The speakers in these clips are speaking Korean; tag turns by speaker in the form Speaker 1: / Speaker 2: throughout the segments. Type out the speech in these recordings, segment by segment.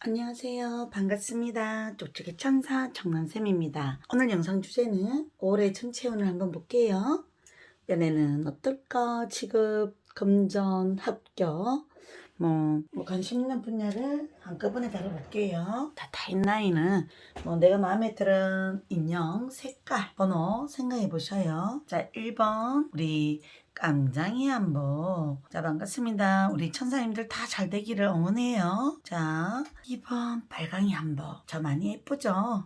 Speaker 1: 안녕하세요. 반갑습니다. 쪽쪽이 천사 정남쌤입니다. 오늘 영상 주제는 올해 전체운을 한번 볼게요. 연애는 어떨까? 직업, 금전, 합격, 관심 있는 분야를 한꺼번에 다뤄볼게요. 다 타임라인은 내가 마음에 드는 인형, 색깔, 번호 생각해 보셔요. 자, 1번 우리 깜장이 한복. 자, 반갑습니다. 우리 천사님들 다 잘 되기를 응원해요. 자, 2번 발광이 한복. 저 많이 예쁘죠?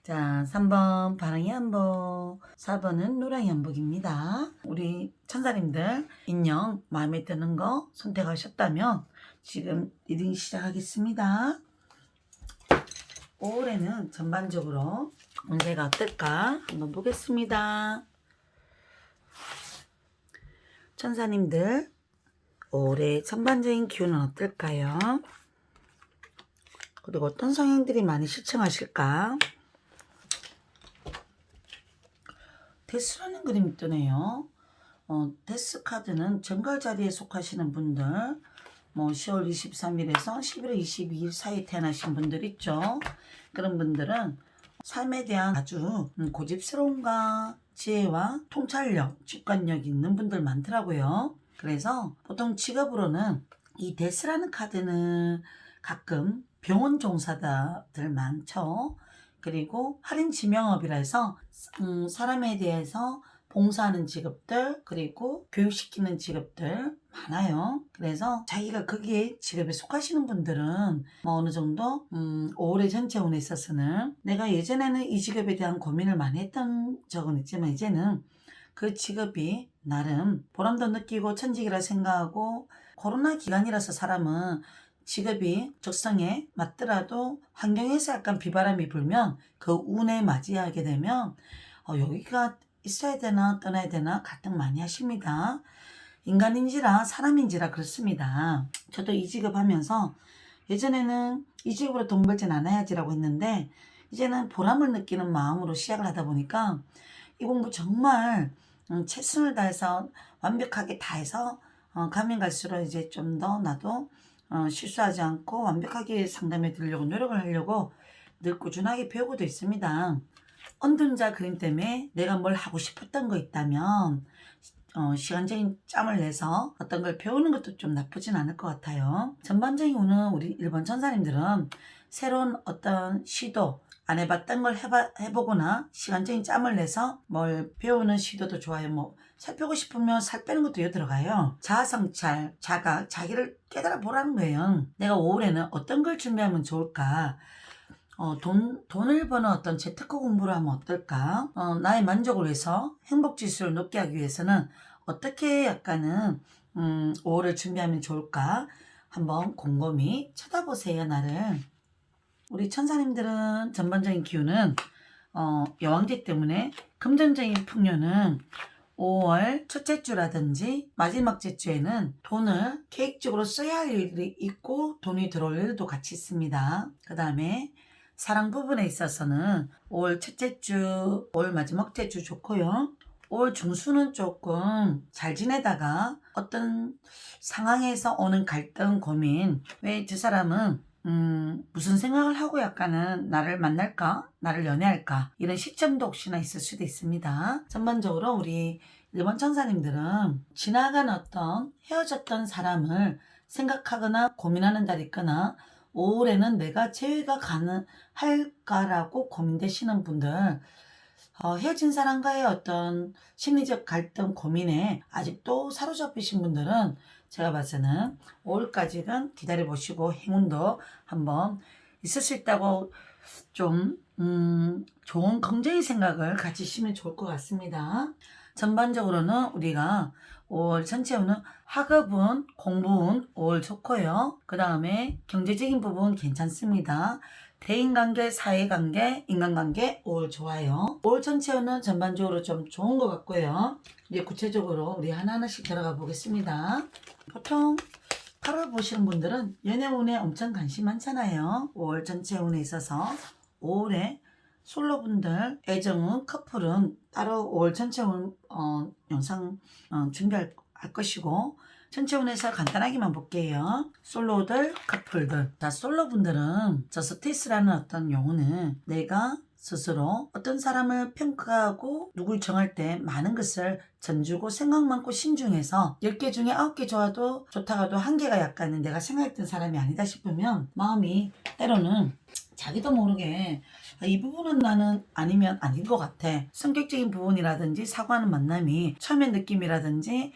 Speaker 1: 자, 3번 파랑이 한복, 4번은 노랑이 한복입니다. 우리 천사님들 인형 마음에 드는 거 선택하셨다면 지금 리딩 시작하겠습니다. 올해는 전반적으로 운세가 어떨까 한번 보겠습니다. 천사님들 올해 전반적인 기운은 어떨까요? 그리고 어떤 성향들이 많이 시청하실까? 데스라는 그림이 뜨네요. 데스 카드는 정갈 자리에 속하시는 분들, 10월 23일에서 11월 22일 사이에 태어나신 분들 있죠. 그런 분들은 삶에 대한 아주 고집스러움과 지혜와 통찰력, 직관력이 있는 분들 많더라고요. 그래서 보통 직업으로는 이 데스라는 카드는 가끔 병원 종사자들 많죠. 그리고 할인 지명업이라 해서 사람에 대해서 봉사하는 직업들, 그리고 교육시키는 직업들 많아요. 그래서 자기가 거기에 직업에 속하시는 분들은 어느 정도 올해 전체 운에 있어서는 내가 예전에는 이 직업에 대한 고민을 많이 했던 적은 있지만 이제는 그 직업이 나름 보람도 느끼고 천직이라 생각하고, 코로나 기간이라서 사람은 직업이 적성에 맞더라도 환경에서 약간 비바람이 불면 그 운에 맞이하게 되면 여기가 있어야 되나 떠나야 되나 갈등 많이 하십니다. 인간인지라 사람인지라 그렇습니다. 저도 이 직업 하면서 예전에는 이 직업으로 돈 벌진 않아야지라고 했는데 이제는 보람을 느끼는 마음으로 시작을 하다 보니까 이 공부 정말 최선을 다해서 완벽하게 다 해서 가면 갈수록 이제 좀 더 나도 실수하지 않고 완벽하게 상담해 드리려고 노력을 하려고 늘 꾸준하게 배우고도 있습니다. 언둔자 그림 때문에 내가 뭘 하고 싶었던 거 있다면 시간적인 짬을 내서 어떤 걸 배우는 것도 좀 나쁘진 않을 것 같아요. 전반적인 운은 우리 일본 천사님들은 새로운 어떤 시도, 안 해봤던 걸 해보거나 시간적인 짬을 내서 뭘 배우는 시도도 좋아요. 살 빼고 싶으면 살 빼는 것도 여기 들어가요. 자아성찰, 자각, 자기를 깨달아 보라는 거예요. 내가 5월에는 어떤 걸 준비하면 좋을까? 돈을 버는 어떤 재테크 공부를 하면 어떨까? 나의 만족을 위해서 행복 지수를 높게 하기 위해서는 어떻게 약간은 5월을 준비하면 좋을까? 한번 곰곰이 쳐다보세요, 나를. 우리 천사님들은 전반적인 기운은 여왕제 때문에 금전적인 풍요는 5월 첫째 주라든지 마지막 주에는 돈을 계획적으로 써야 할 일이 있고 돈이 들어올 일도 같이 있습니다. 그 다음에 사랑 부분에 있어서는 5월 첫째 주, 5월 마지막 주 좋고요. 5월 중순은 조금 잘 지내다가 어떤 상황에서 오는 갈등, 고민, 왜 저 사람은 무슨 생각을 하고 약간은 나를 만날까? 나를 연애할까? 이런 시점도 혹시나 있을 수도 있습니다. 전반적으로 우리 일본 천사님들은 지나간 어떤 헤어졌던 사람을 생각하거나 고민하는 달이 있거나 5월에는 내가 재회가 가능할까라고 고민되시는 분들, 헤어진 사람과의 어떤 심리적 갈등 고민에 아직도 사로잡히신 분들은 제가 봐서는 5월까지는 기다려보시고 행운도 한번 있을 수 있다고 좀 좋은 긍정의 생각을 가지시면 좋을 것 같습니다. 전반적으로는 우리가 5월 전체 운은 학업운, 공부운 5월 좋고요. 그 다음에 경제적인 부분 괜찮습니다. 대인관계, 사회관계, 인간관계 5월 좋아요. 5월 전체 운은 전반적으로 좀 좋은 것 같고요. 이제 구체적으로 우리 하나하나씩 들어가 보겠습니다. 보통 8월 보시는 분들은 연애운에 엄청 관심 많잖아요. 5월 전체 운에 있어서 5월에 솔로분들, 애정운, 커플은 따로 5월 전체 운 영상 준비할 것이고, 전체 운에서 간단하게만 볼게요. 솔로들, 커플들. 자, 솔로분들은 저 스테이스라는 어떤 용어는 내가 스스로 어떤 사람을 평가하고 누굴 정할 때 많은 것을 전주고 생각 많고 신중해서 10개 중에 9개 좋아도 좋다가도 한 개가 약간은 내가 생각했던 사람이 아니다 싶으면 마음이 때로는 자기도 모르게 이 부분은 나는 아니면 아닌 것 같아. 성격적인 부분이라든지 사고하는 만남이 처음의 느낌이라든지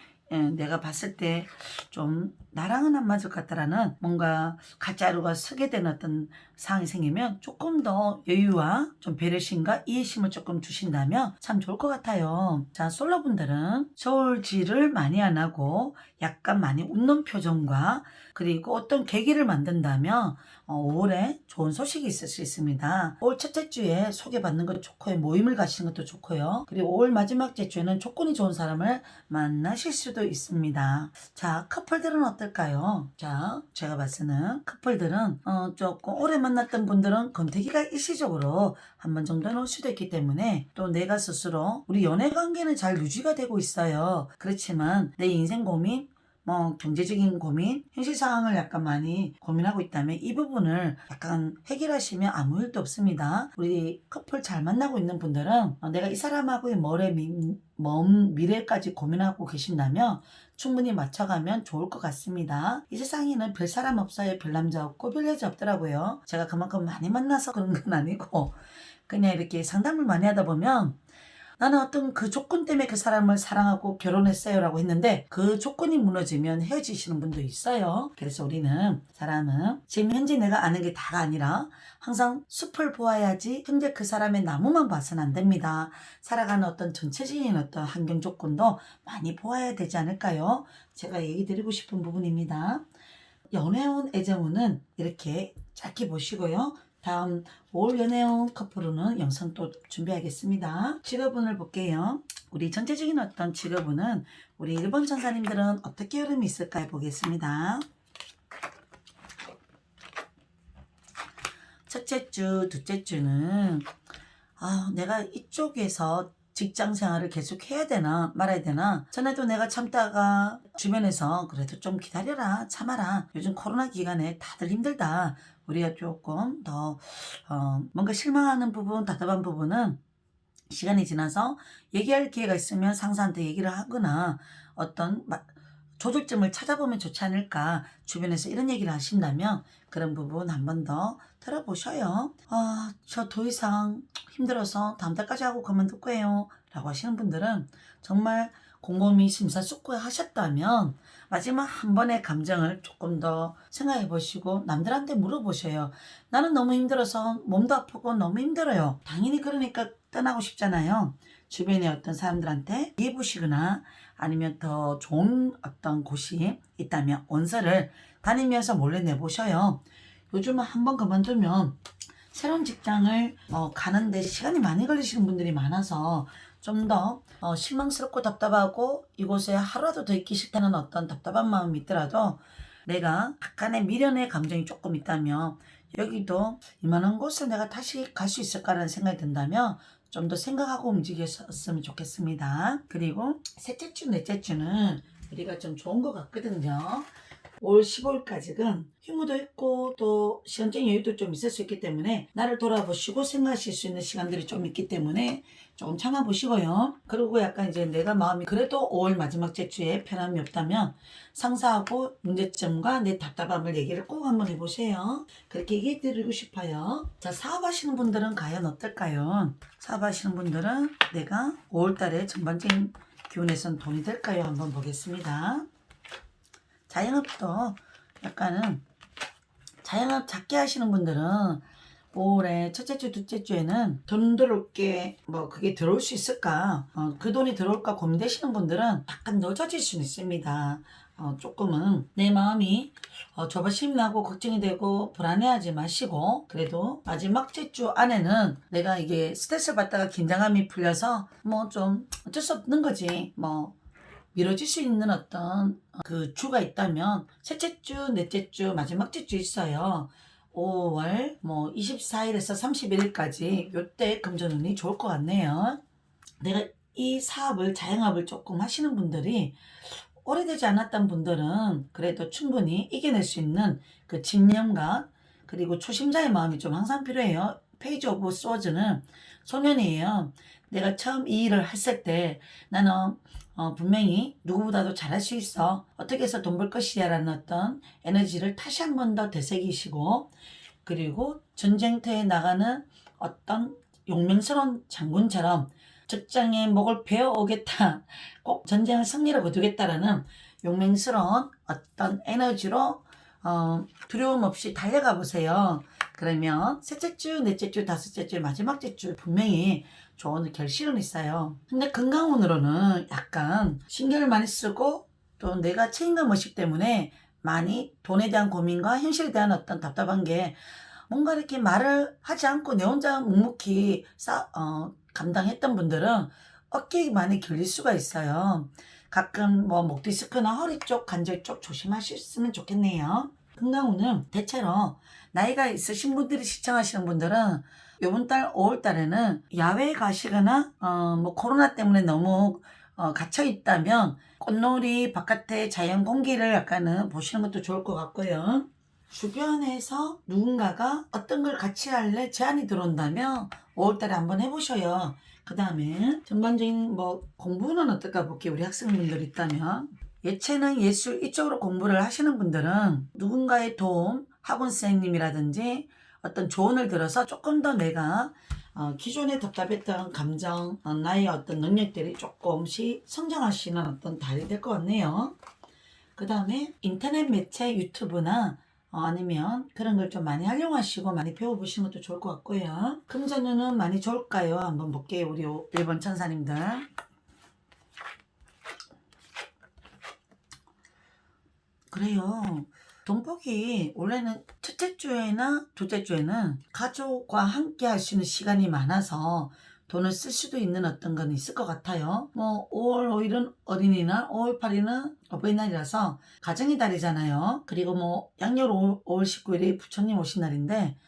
Speaker 1: 내가 봤을 때 좀 나랑은 안 맞을 것 같다라는 뭔가 가짜루가 서게 되는 어떤 상황이 생기면 조금 더 여유와 좀 배려심과 이해심을 조금 주신다면 참 좋을 것 같아요. 자, 솔로분들은 저울질을 많이 안 하고 약간 많이 웃는 표정과 그리고 어떤 계기를 만든다면 5월에 좋은 소식이 있을 수 있습니다. 5월 첫째 주에 소개받는 것도 좋고요. 모임을 가시는 것도 좋고요. 그리고 5월 마지막 주에는 조건이 좋은 사람을 만나실 수도 있습니다. 자, 커플들은 어떨까요? 자, 제가 봤을 때는 커플들은 조금 오래 만났던 분들은 권태기가 일시적으로 한 번 정도는 올 수도 있기 때문에 또 내가 스스로 우리 연애 관계는 잘 유지가 되고 있어요. 그렇지만 내 인생 고민 뭐 경제적인 고민, 현실 상황을 약간 많이 고민하고 있다면 이 부분을 약간 해결하시면 아무 일도 없습니다. 우리 커플 잘 만나고 있는 분들은 내가 이 사람하고의 먼 미래까지 고민하고 계신다면 충분히 맞춰가면 좋을 것 같습니다. 이 세상에는 별 사람 없어요. 별 남자 없고 별 여자 없더라고요. 제가 그만큼 많이 만나서 그런 건 아니고 그냥 이렇게 상담을 많이 하다 보면 나는 어떤 그 조건 때문에 그 사람을 사랑하고 결혼했어요 라고 했는데 그 조건이 무너지면 헤어지시는 분도 있어요. 그래서 우리는 사람은 지금 현재 내가 아는 게 다가 아니라 항상 숲을 보아야지 현재 그 사람의 나무만 봐서는 안 됩니다. 살아가는 어떤 전체적인 어떤 환경 조건도 많이 보아야 되지 않을까요? 제가 얘기 드리고 싶은 부분입니다. 연애운 애정운은 이렇게 짧게 보시고요. 다음 5월 연애운 커플은 영상 또 준비하겠습니다. 직업운을 볼게요. 우리 전체적인 어떤 직업운은 우리 1번 천사님들은 어떻게 흐름이 있을까요? 보겠습니다. 첫째 주, 둘째 주는 내가 이쪽에서 직장 생활을 계속 해야 되나 말아야 되나 전에도 내가 참다가 주변에서 그래도 좀 기다려라 참아라 요즘 코로나 기간에 다들 힘들다 우리가 조금 더 뭔가 실망하는 부분 답답한 부분은 시간이 지나서 얘기할 기회가 있으면 상사한테 얘기를 하거나 어떤 조절점을 찾아보면 좋지 않을까 주변에서 이런 얘기를 하신다면 그런 부분 한 번 더 들어보셔요. 저 더 이상 힘들어서 다음 달까지 하고 그만둘 거예요 라고 하시는 분들은 정말 곰곰이 심사숙고해 하셨다면 마지막 한 번의 감정을 조금 더 생각해 보시고 남들한테 물어보셔요. 나는 너무 힘들어서 몸도 아프고 너무 힘들어요. 당연히 그러니까 떠나고 싶잖아요. 주변에 어떤 사람들한테 이해 보시거나 아니면 더 좋은 어떤 곳이 있다면 원서를 다니면서 몰래 내보셔요. 요즘은 한번 그만두면 새로운 직장을 가는데 시간이 많이 걸리시는 분들이 많아서 좀 더 실망스럽고 답답하고 이곳에 하루라도 더 있기 싫다는 어떤 답답한 마음이 있더라도 내가 약간의 미련의 감정이 조금 있다면 여기도 이만한 곳을 내가 다시 갈 수 있을까라는 생각이 든다면 좀 더 생각하고 움직였으면 좋겠습니다. 그리고 셋째 주, 넷째 주는 우리가 좀 좋은 것 같거든요. 올 15일까지는 휴무도 있고 또 시간적인 여유도 좀 있을 수 있기 때문에 나를 돌아보시고 생각하실 수 있는 시간들이 좀 있기 때문에 조금 참아보시고요. 그리고 약간 이제 내가 마음이 그래도 5월 마지막 주에 편함이 없다면 상사하고 문제점과 내 답답함을 얘기를 꼭 한번 해보세요. 그렇게 얘기해 드리고 싶어요. 자, 사업하시는 분들은 과연 어떨까요? 사업하시는 분들은 내가 5월달에 전반적인 기운에선 돈이 될까요? 한번 보겠습니다. 자영업도 약간은 자영업 작게 하시는 분들은 5월에 첫째 주, 둘째 주에는 돈 들어올 게 그게 들어올 수 있을까? 그 돈이 들어올까 고민되시는 분들은 약간 늦어질 수는 있습니다. 조금은 내 마음이 조바심이 나고 걱정이 되고 불안해하지 마시고 그래도 마지막 주 안에는 내가 이게 스트레스를 받다가 긴장감이 풀려서 좀 어쩔 수 없는 거지 미뤄질 수 있는 어떤 그 주가 있다면 셋째 주, 넷째 주, 마지막 주 있어요. 5월 24일에서 31일까지 요때 금전운이 좋을 것 같네요. 내가 이 사업을 자영업을 조금 하시는 분들이 오래되지 않았던 분들은 그래도 충분히 이겨낼 수 있는 그 집념과 그리고 초심자의 마음이 좀 항상 필요해요. 페이지 오브 소즈는 소년이에요. 내가 처음 이 일을 했을 때 나는 분명히 누구보다도 잘할 수 있어. 어떻게 해서 돈 벌 것이야 라는 어떤 에너지를 다시 한 번 더 되새기시고, 그리고 전쟁터에 나가는 어떤 용맹스러운 장군처럼 적장에 목을 베어 오겠다. 꼭 전쟁을 승리로 거두겠다라는 용맹스러운 어떤 에너지로 두려움 없이 달려가 보세요. 그러면 셋째 주, 넷째 주, 다섯째 주, 마지막 주 분명히 좋은 결실은 있어요. 근데 건강운으로는 약간 신경을 많이 쓰고 또 내가 책임감 의식 때문에 많이 돈에 대한 고민과 현실에 대한 어떤 답답한 게 뭔가 이렇게 말을 하지 않고 내 혼자 묵묵히 감당했던 분들은 어깨에 많이 결릴 수가 있어요. 가끔 뭐 목 디스크나 허리 쪽, 관절 쪽 조심하셨으면 좋겠네요. 건강운은 대체로 나이가 있으신 분들이 시청하시는 분들은 이번 달 5월 달에는 야외에 가시거나 뭐 코로나 때문에 너무 갇혀 있다면 꽃놀이 바깥에 자연 공기를 약간은 보시는 것도 좋을 것 같고요. 주변에서 누군가가 어떤 걸 같이 할래 제안이 들어온다면 5월달에 한번 해보셔요. 그 다음에 전반적인 뭐 공부는 어떨까 볼게요. 우리 학생분들 있다면 예체능 예술 이쪽으로 공부를 하시는 분들은 누군가의 도움, 학원 선생님이라든지 어떤 조언을 들어서 조금 더 내가 기존에 답답했던 감정, 나의 어떤 능력들이 조금씩 성장하시는 어떤 달이 될 것 같네요. 그 다음에 인터넷 매체 유튜브나 아니면 그런 걸 좀 많이 활용하시고 많이 배워보시는 것도 좋을 것 같고요. 금전운은 많이 좋을까요? 한번 볼게요. 우리 1번 천사님들. 그래요. 돈복이 원래는 첫째 주에나 둘째 주에는 가족과 함께 할 수 있는 시간이 많아서 돈을 쓸 수도 있는 어떤 건 있을 것 같아요. 뭐 5월 5일은 어린이날, 5월 8일은 어버이날이라서 가정의 달이잖아요. 그리고 뭐 양력 5월 19일이 부처님 오신 날인데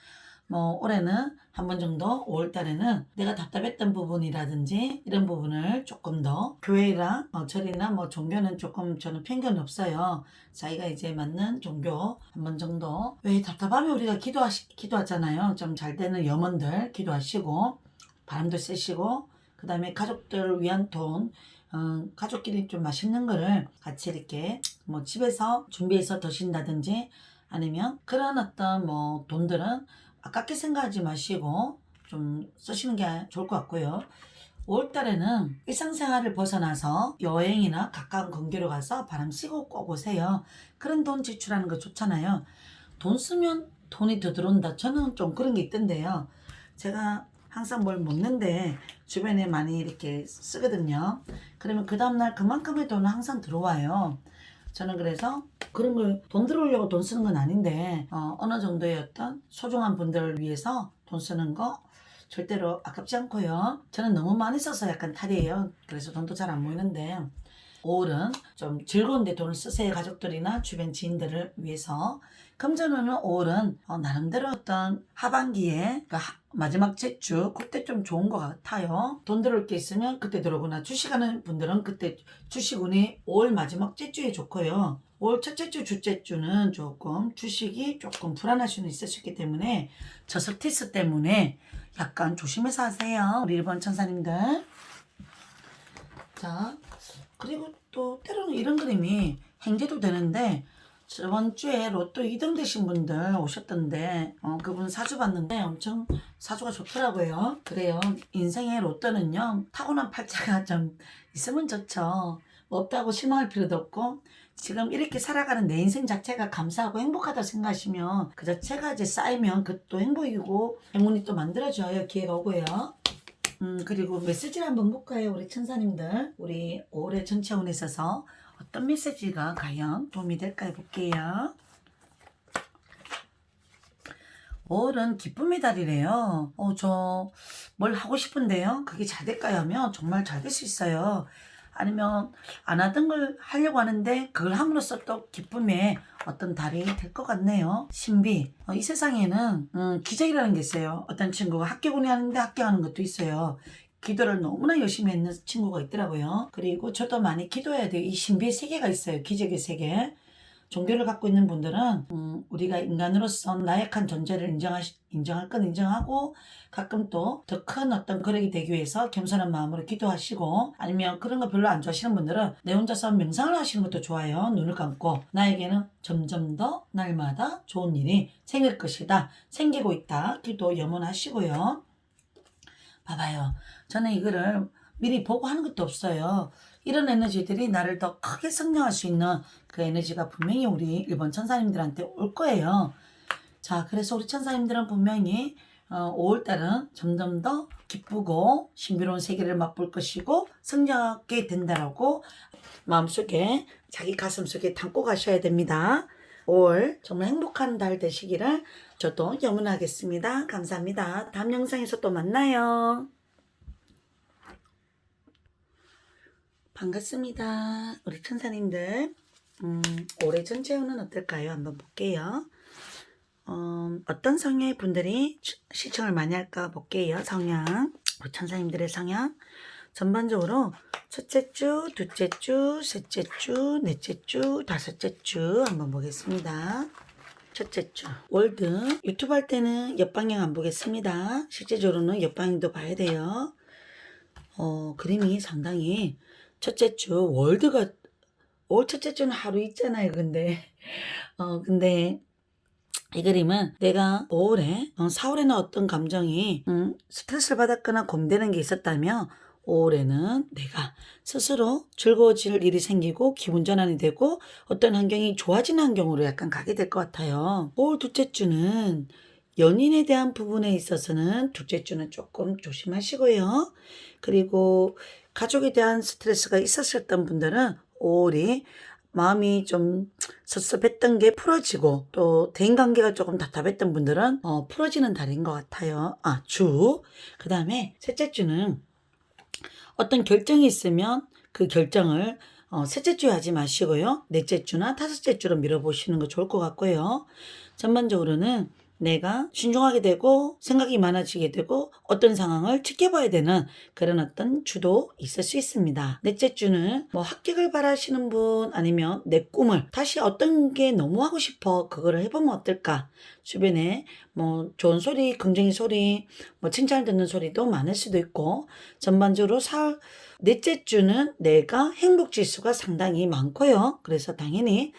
Speaker 1: 뭐 올해는 한 번 정도 5월 달에는 내가 답답했던 부분이라든지 이런 부분을 조금 더 교회랑 절이나 뭐 종교는 조금 저는 편견이 없어요. 자기가 이제 맞는 종교 한 번 정도, 왜 답답하면 우리가 기도하잖아요. 좀 잘 되는 염원들 기도하시고 바람도 쐬시고, 그 다음에 가족들을 위한 돈, 가족끼리 좀 맛있는 거를 같이 이렇게 뭐 집에서 준비해서 드신다든지, 아니면 그런 어떤 뭐 돈들은 아깝게 생각하지 마시고 좀 쓰시는 게 좋을 것 같고요. 5월달에는 일상생활을 벗어나서 여행이나 가까운 근교로 가서 바람 쐬고 꼭 오세요. 그런 돈 지출하는 거 좋잖아요. 돈 쓰면 돈이 더 들어온다. 저는 좀 그런 게 있던데요. 제가 항상 뭘 먹는데 주변에 많이 이렇게 쓰거든요. 그러면 그 다음날 그만큼의 돈은 항상 들어와요. 저는 그래서 그런 걸 돈 들어오려고 돈 쓰는 건 아닌데 어느 정도의 어떤 소중한 분들을 위해서 돈 쓰는 거 절대로 아깝지 않고요. 저는 너무 많이 써서 약간 탈이에요. 그래서 돈도 잘 안 모이는데 5월은 좀 즐거운데 돈을 쓰세요. 가족들이나 주변 지인들을 위해서. 금전운은 5월은 나름대로 어떤 하반기에 마지막 제주 그때 좀 좋은 것 같아요. 돈 들어올 게 있으면 그때 들어오거나 주식하는 분들은 그때 주식운이 5월 마지막 제주에 좋고요. 5월 첫째 주, 둘째 주는 조금 주식이 조금 불안할 수는 있을 수 있기 때문에 저스티스 때문에 약간 조심해서 하세요. 우리 1번 천사님들. 자, 그리고 또 때로는 이런 그림이 행제도 되는데, 저번 주에 로또 2등 되신 분들 오셨던데 그분 사주 봤는데 엄청 사주가 좋더라고요. 그래요. 인생의 로또는요, 타고난 팔자가 좀 있으면 좋죠. 없다고 실망할 필요도 없고, 지금 이렇게 살아가는 내 인생 자체가 감사하고 행복하다 생각하시면 그 자체가 이제 쌓이면 그것도 행복이고 행운이 또 만들어져요. 기회가 오고요. 그리고 메시지를 한번 볼까요? 우리 천사님들. 우리 올해 전체 운에 있어서 어떤 메시지가 과연 도움이 될까 볼게요. 5월은 기쁨의 달이래요. 저 뭘 하고 싶은데요. 그게 잘 될까요? 하면 정말 잘 될 수 있어요. 아니면 안 하던 걸 하려고 하는데 그걸 함으로써 또 기쁨의 어떤 달이 될 것 같네요. 신비. 이 세상에는 기적이라는 게 있어요. 어떤 친구가 합격운이 하는데 합격하는 것도 있어요. 기도를 너무나 열심히 했는 친구가 있더라고요. 그리고 저도 많이 기도해야 돼요. 이 신비의 세계가 있어요. 기적의 세계. 종교를 갖고 있는 분들은 우리가 인간으로서 나약한 존재를 인정할 건 인정하고 가끔 또 더 큰 어떤 거력이 되기 위해서 겸손한 마음으로 기도하시고, 아니면 그런 거 별로 안 좋아하시는 분들은 내 혼자서 명상을 하시는 것도 좋아요. 눈을 감고 나에게는 점점 더 날마다 좋은 일이 생길 것이다, 생기고 있다, 기도 염원하시고요. 봐봐요. 저는 이거를 미리 보고 하는 것도 없어요. 이런 에너지들이 나를 더 크게 성장할 수 있는 그 에너지가 분명히 우리 일본 천사님들한테 올 거예요. 자, 그래서 우리 천사님들은 분명히 5월달은 점점 더 기쁘고 신비로운 세계를 맛볼 것이고 성장하게 된다라고 마음속에, 자기 가슴속에 담고 가셔야 됩니다. 5월 정말 행복한 달 되시기를 저도 염원하겠습니다. 감사합니다. 다음 영상에서 또 만나요. 반갑습니다. 우리 천사님들. 올해 전체운은 어떨까요? 한번 볼게요. 어떤 성향의 분들이 시청을 많이 할까 볼게요. 성향. 우리 천사님들의 성향. 전반적으로 첫째 주, 둘째 주, 셋째 주, 넷째 주, 다섯째 주 한번 보겠습니다. 첫째 주 월드. 유튜브 할 때는 옆방향 안 보겠습니다. 실제적으로는 옆방향도 봐야 돼요. 그림이 상당히 첫째 주 월드가, 올 첫째 주는 하루 있잖아요. 근데 이 그림은 내가 5월에 4월에는 어떤 감정이 스트레스를 받았거나 고민되는 게 있었다면 5월에는 내가 스스로 즐거워질 일이 생기고 기분 전환이 되고 어떤 환경이 좋아지는 환경으로 약간 가게 될 것 같아요. 5월 둘째 주는 연인에 대한 부분에 있어서는 둘째 주는 조금 조심하시고요. 그리고 가족에 대한 스트레스가 있었던 분들은 5월이 마음이 좀 섭섭했던 게 풀어지고, 또 대인관계가 조금 답답했던 분들은 풀어지는 달인 것 같아요. 그 다음에 셋째 주는 어떤 결정이 있으면 그 결정을 셋째 주에 하지 마시고요. 넷째 주나 다섯째 주로 밀어보시는 거 좋을 것 같고요. 전반적으로는 내가 신중하게 되고 생각이 많아지게 되고 어떤 상황을 지켜봐야 되는 그런 어떤 주도 있을 수 있습니다. 넷째 주는 뭐 합격을 바라시는 분, 아니면 내 꿈을 다시 어떤 게 너무 하고 싶어 그거를 해보면 어떨까, 주변에 뭐 좋은 소리, 긍정의 소리, 뭐 칭찬을 듣는 소리도 많을 수도 있고, 전반적으로 넷째 주는 내가 행복 지수가 상당히 많고요. 그래서 당연히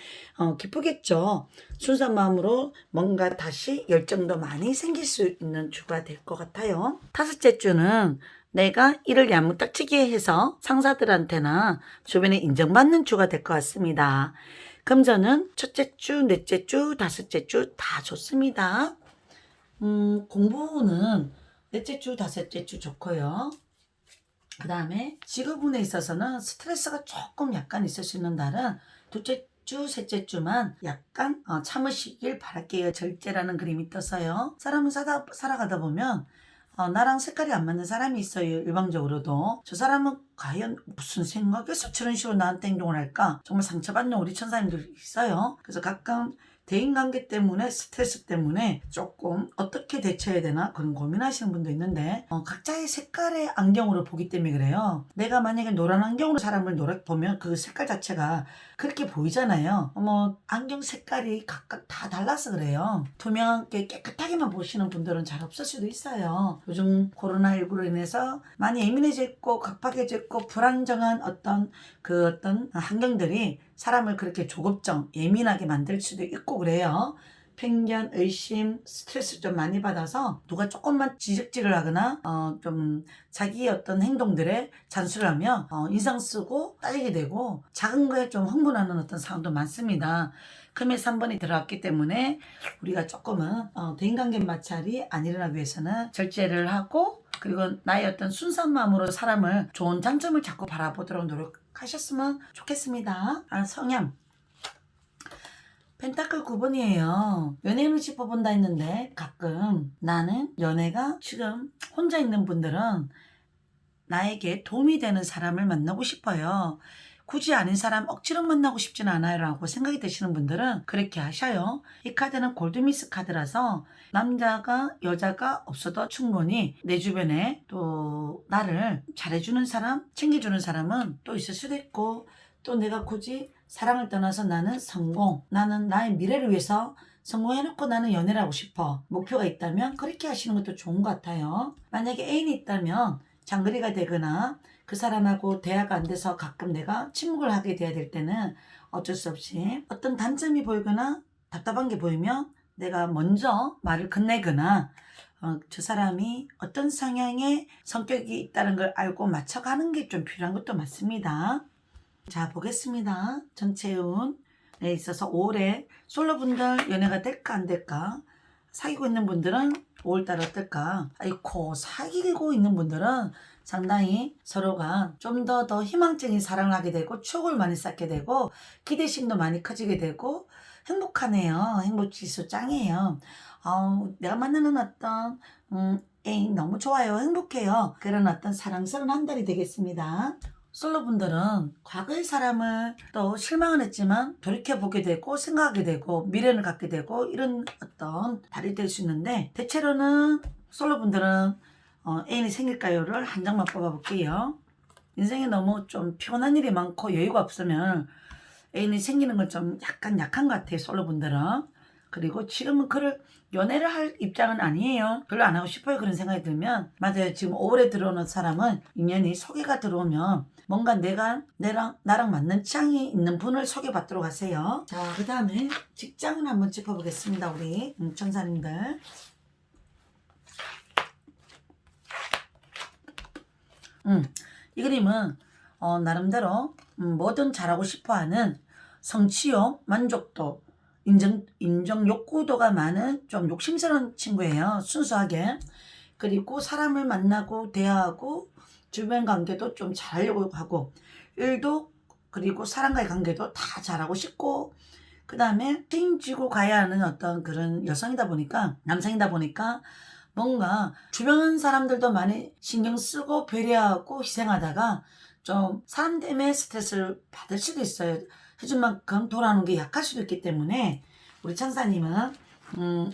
Speaker 1: 기쁘겠죠. 순수한 마음으로 뭔가 다시 열정도 많이 생길 수 있는 주가 될 것 같아요. 다섯째 주는 내가 일을 야무딱지게 해서 상사들한테나 주변에 인정받는 주가 될 것 같습니다. 금전은 첫째 주, 넷째 주, 다섯째 주 다 좋습니다. 공부는 넷째 주, 다섯째 주 좋고요. 그 다음에 직업운에 있어서는 스트레스가 조금 약간 있을 수 있는 달은 둘째 주, 셋째 주만 약간 참으시길 바랄게요. 절제라는 그림이 떴어요. 사람은 살아가다 보면 나랑 색깔이 안 맞는 사람이 있어요. 일방적으로도. 저 사람은 과연 무슨 생각에서 저런 식으로 나한테 행동을 할까? 정말 상처받는 우리 천사님들 있어요. 그래서 가끔 대인관계 때문에, 스트레스 때문에 조금 어떻게 대처해야 되나 그런 고민하시는 분도 있는데, 각자의 색깔의 안경으로 보기 때문에 그래요. 내가 만약에 노란 안경으로 사람을 보면 그 색깔 자체가 그렇게 보이잖아요. 안경 색깔이 각각 다 달라서 그래요. 투명하게 깨끗하게만 보시는 분들은 잘 없을 수도 있어요. 요즘 코로나19로 인해서 많이 예민해져 있고 각박해져 있고 불안정한 어떤 환경들이 사람을 그렇게 조급정, 예민하게 만들 수도 있고 그래요. 편견, 의심, 스트레스 좀 많이 받아서 누가 조금만 지적질을 하거나 좀 자기 어떤 행동들에 잔소리를 하면 인상 쓰고 따지게 되고 작은 거에 좀 흥분하는 어떤 상황도 많습니다. 금의 3번이 들어왔기 때문에 우리가 조금은 대인관계 마찰이 안 일어나기 위해서는 절제를 하고, 그리고 나의 어떤 순수한 마음으로 사람을 좋은 장점을 자꾸 바라보도록 노력하셨으면 좋겠습니다. 성향 펜타클 9번이에요. 연애운을 짚어본다 했는데, 가끔 나는 연애가 지금 혼자 있는 분들은 나에게 도움이 되는 사람을 만나고 싶어요. 굳이 아닌 사람 억지로 만나고 싶지는 않아요 라고 생각이 드시는 분들은 그렇게 하셔요. 이 카드는 골드미스 카드라서 남자가 여자가 없어도 충분히 내 주변에 또 나를 잘해주는 사람, 챙겨주는 사람은 또 있을 수도 있고, 또 내가 굳이 사랑을 떠나서 나는 성공, 나는 나의 미래를 위해서 성공해놓고 나는 연애를 하고 싶어, 목표가 있다면 그렇게 하시는 것도 좋은 것 같아요. 만약에 애인이 있다면 장거리가 되거나 그 사람하고 대화가 안 돼서 가끔 내가 침묵을 하게 돼야 될 때는 어쩔 수 없이 어떤 단점이 보이거나 답답한 게 보이면 내가 먼저 말을 건네거나 저 사람이 어떤 성향의 성격이 있다는 걸 알고 맞춰가는 게 좀 필요한 것도 맞습니다. 자, 보겠습니다. 전체 운에 있어서 5월에 솔로분들 연애가 될까 안 될까, 사귀고 있는 분들은 5월달 어떨까. 아이고, 사귀고 있는 분들은 상당히 서로가 좀 더 희망적인 사랑을 하게 되고 추억을 많이 쌓게 되고 기대심도 많이 커지게 되고 행복하네요. 행복지수 짱이에요. 내가 만나는 어떤 애인 너무 좋아요. 행복해요. 그런 어떤 사랑스러운 한 달이 되겠습니다. 솔로분들은 과거의 사람을 또 실망은 했지만 돌이켜보게 되고 생각하게 되고 미련을 갖게 되고 이런 어떤 달이 될 수 있는데, 대체로는 솔로분들은 애인이 생길까요를 한 장만 뽑아볼게요. 인생에 너무 좀 피곤한 일이 많고 여유가 없으면 애인이 생기는 건 좀 약간 약한 것 같아요, 솔로분들은. 그리고 지금은 그를 연애를 할 입장은 아니에요. 별로 안 하고 싶어요. 그런 생각이 들면, 맞아요. 지금 5월에 들어오는 사람은 인연이 소개가 들어오면 뭔가 나랑 맞는 취향이 있는 분을 소개받도록 하세요. 자, 그 다음에 직장을 한번 짚어보겠습니다. 우리 천사님들. 이 그림은 나름대로 뭐든 잘하고 싶어하는 성취욕, 만족도, 인정 욕구도가 많은 좀 욕심스러운 친구예요. 순수하게. 그리고 사람을 만나고 대화하고 주변 관계도 좀 잘하려고 하고, 일도 그리고 사람과의 관계도 다 잘하고 싶고, 그 다음에 책임지고 가야 하는 어떤 그런 여성이다 보니까, 남성이다 보니까 뭔가 주변 사람들도 많이 신경 쓰고 배려하고 희생하다가 좀 사람 때문에 스트레스를 받을 수도 있어요. 해준 만큼 돌아오는 게 약할 수도 있기 때문에 우리 천사님은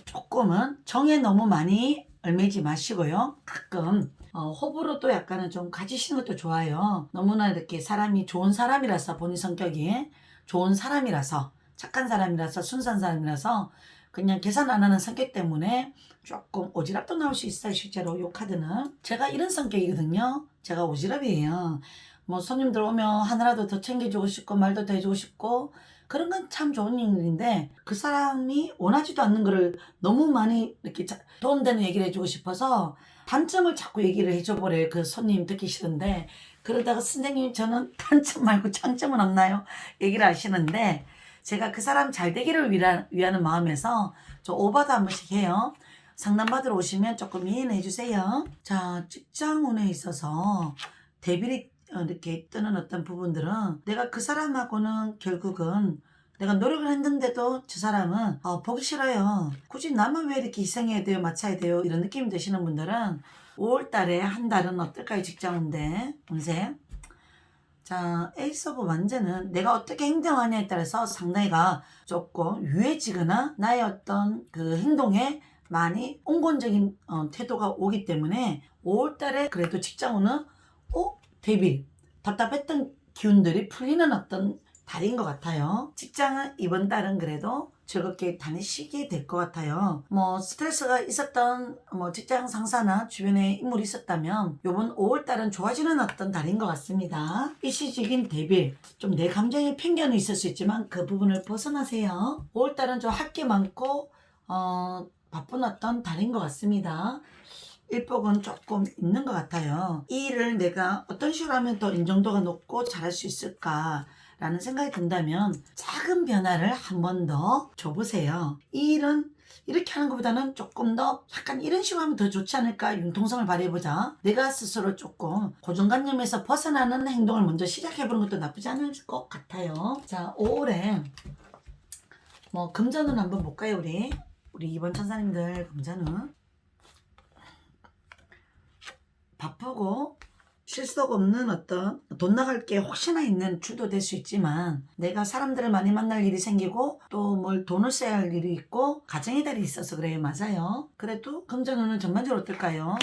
Speaker 1: 조금은 정에 너무 많이 얽매이지 마시고요. 가끔 호불호 또 약간은 좀 가지시는 것도 좋아요. 너무나 이렇게 사람이 좋은 사람이라서, 본인 성격이 좋은 사람이라서, 착한 사람이라서, 순수한 사람이라서 그냥 계산 안 하는 성격 때문에 조금 오지랖도 나올 수 있어요. 실제로 이 카드는 제가 이런 성격이거든요. 제가 오지랖이에요. 뭐 손님들 오면 하나라도 더 챙겨주고 싶고 말도 더 해주고 싶고 그런 건 참 좋은 일인데, 그 사람이 원하지도 않는 거를 너무 많이 이렇게 도움되는 얘기를 해주고 싶어서 단점을 자꾸 얘기를 해줘버려요. 그 손님 듣기 싫은데, 그러다가 선생님 저는 단점 말고 장점은 없나요? 얘기를 하시는데, 제가 그 사람 잘 되기를 위하는 마음에서 저 오바도 한 번씩 해요. 상담받으러 오시면 조금 이해해 주세요. 자, 직장운에 있어서 데빌이 이렇게 뜨는 어떤 부분들은, 내가 그 사람하고는 결국은 내가 노력을 했는데도 저 사람은 보기 싫어요. 굳이 나만 왜 이렇게 희생해야 돼요, 맞춰야 돼요, 이런 느낌이 드시는 분들은 5월달에 한 달은 어떨까요? 직장운데 운세. 자, 에이스 오브 완제는 내가 어떻게 행동하냐에 따라서 상대가 조금 유해지거나 나의 어떤 그 행동에 많이 온건적인 태도가 오기 때문에 5월달에 그래도 직장운은 데뷔, 답답했던 기운들이 풀리는 어떤 달인 것 같아요. 직장은 이번 달은 그래도 즐겁게 다니시게 될 것 같아요. 뭐 스트레스가 있었던 직장 상사나 주변에 인물이 있었다면 이번 5월달은 좋아지는 어떤 달인 것 같습니다. 일시적인 대비, 좀 내 감정에 편견이 있을 수 있지만 그 부분을 벗어나세요. 5월달은 좀 할 게 많고 바쁜 어떤 달인 것 같습니다. 일복은 조금 있는 것 같아요. 이 일을 내가 어떤 식으로 하면 더 인정도가 높고 잘할 수 있을까 라는 생각이 든다면 작은 변화를 한 번 더 줘보세요. 이 일은 이렇게 하는 것보다는 조금 더 약간 이런 식으로 하면 더 좋지 않을까, 융통성을 발휘해보자. 내가 스스로 조금 고정관념에서 벗어나는 행동을 먼저 시작해보는 것도 나쁘지 않을 것 같아요. 자, 5월에 금전운 한번 볼까요? 우리 이번 천사님들 금전운. 바쁘고 실속 없는 어떤 돈 나갈 게 혹시나 있는 주도 될 수 있지만 내가 사람들을 많이 만날 일이 생기고 또 뭘 돈을 써야 할 일이 있고 가정의 달이 있어서 그래요. 맞아요. 그래도 금전운은 전반적으로 어떨까요?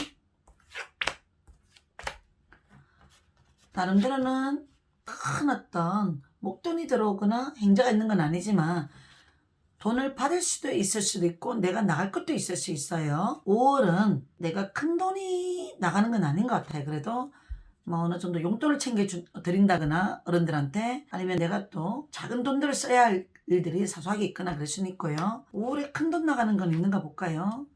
Speaker 1: 나름대로는 큰 어떤 목돈이 들어오거나 행자가 있는 건 아니지만 돈을 받을 수도 있을 수도 있고 내가 나갈 것도 있을 수 있어요. 5월은 내가 큰 돈이 나가는 건 아닌 것 같아요. 그래도 뭐 어느 정도 용돈을 챙겨 드린다거나 어른들한테 아니면 내가 또 작은 돈들을 써야 할 일들이 사소하게 있거나 그럴 수는 있고요. 5월에 큰 돈 나가는 건 있는가 볼까요?